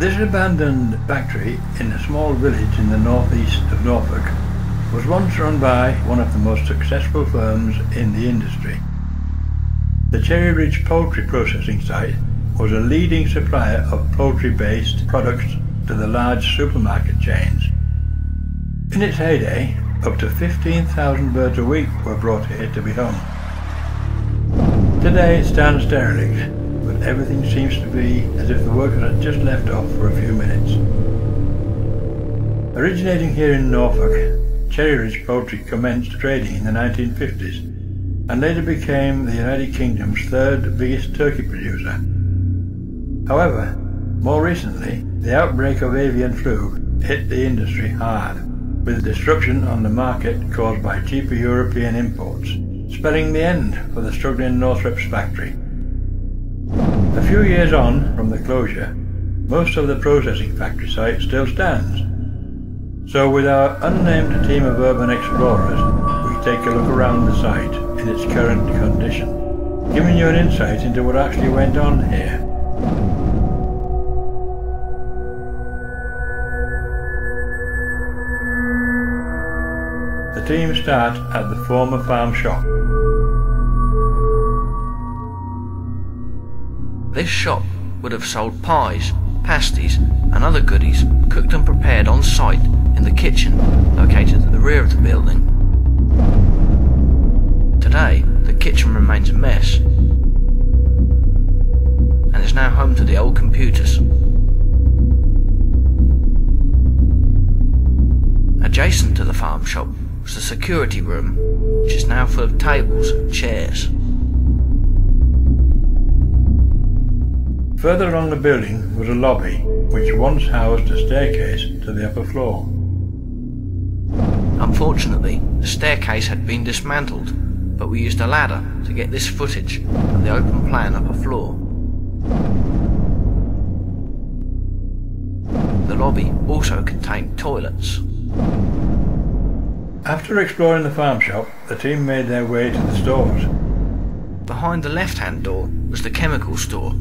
This abandoned factory in a small village in the northeast of Norfolk was once run by one of the most successful firms in the industry. The Cherryridge Poultry processing site was a leading supplier of poultry-based products to the large supermarket chains. In its heyday, up to 15,000 birds a week were brought here to be hung. Today it stands derelict, but everything seems to be as if the workers had just left off for a few minutes. Originating here in Norfolk, Cherryridge Poultry commenced trading in the 1950s and later became the United Kingdom's third biggest turkey producer. However, more recently, the outbreak of avian flu hit the industry hard, with disruption on the market caused by cheaper European imports, spelling the end for the struggling Northrepps factory. A few years on from the closure, most of the processing factory site still stands. So with our unnamed team of urban explorers, we take a look around the site in its current condition, giving you an insight into what actually went on here. The team start at the former farm shop. This shop would have sold pies, pasties and other goodies cooked and prepared on site in the kitchen located at the rear of the building. Today, the kitchen remains a mess and is now home to the old computers. Adjacent to the farm shop was the security room, which is now full of tables and chairs. Further along the building was a lobby, which once housed a staircase to the upper floor. Unfortunately, the staircase had been dismantled, but we used a ladder to get this footage of the open plan upper floor. The lobby also contained toilets. After exploring the farm shop, the team made their way to the stores. Behind the left-hand door was the chemical store,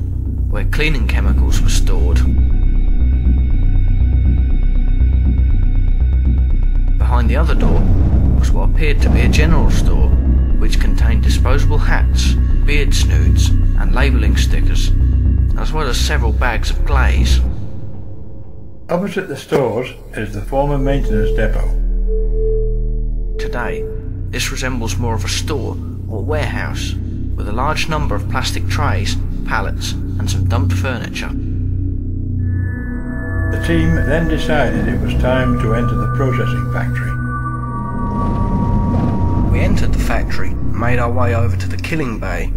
where cleaning chemicals were stored. Behind the other door was what appeared to be a general store, which contained disposable hats, beard snoods and labelling stickers, as well as several bags of glaze. Opposite the stores is the former maintenance depot. Today, this resembles more of a store or warehouse, with a large number of plastic trays, pallets and some dumped furniture. The team then decided it was time to enter the processing factory. We entered the factory and made our way over to the killing bay.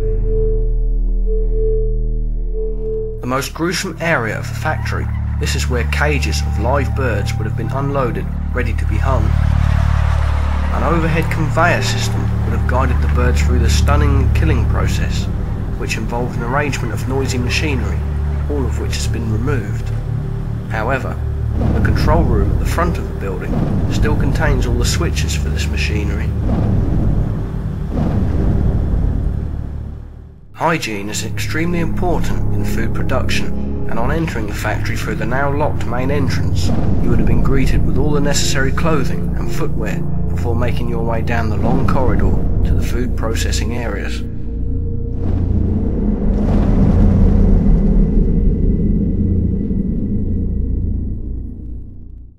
The most gruesome area of the factory, this is where cages of live birds would have been unloaded, ready to be hung. An overhead conveyor system would have guided the birds through the stunning killing process, which involved an arrangement of noisy machinery, all of which has been removed. However, the control room at the front of the building still contains all the switches for this machinery. Hygiene is extremely important in food production, and on entering the factory through the now locked main entrance, you would have been greeted with all the necessary clothing and footwear before making your way down the long corridor to the food processing areas.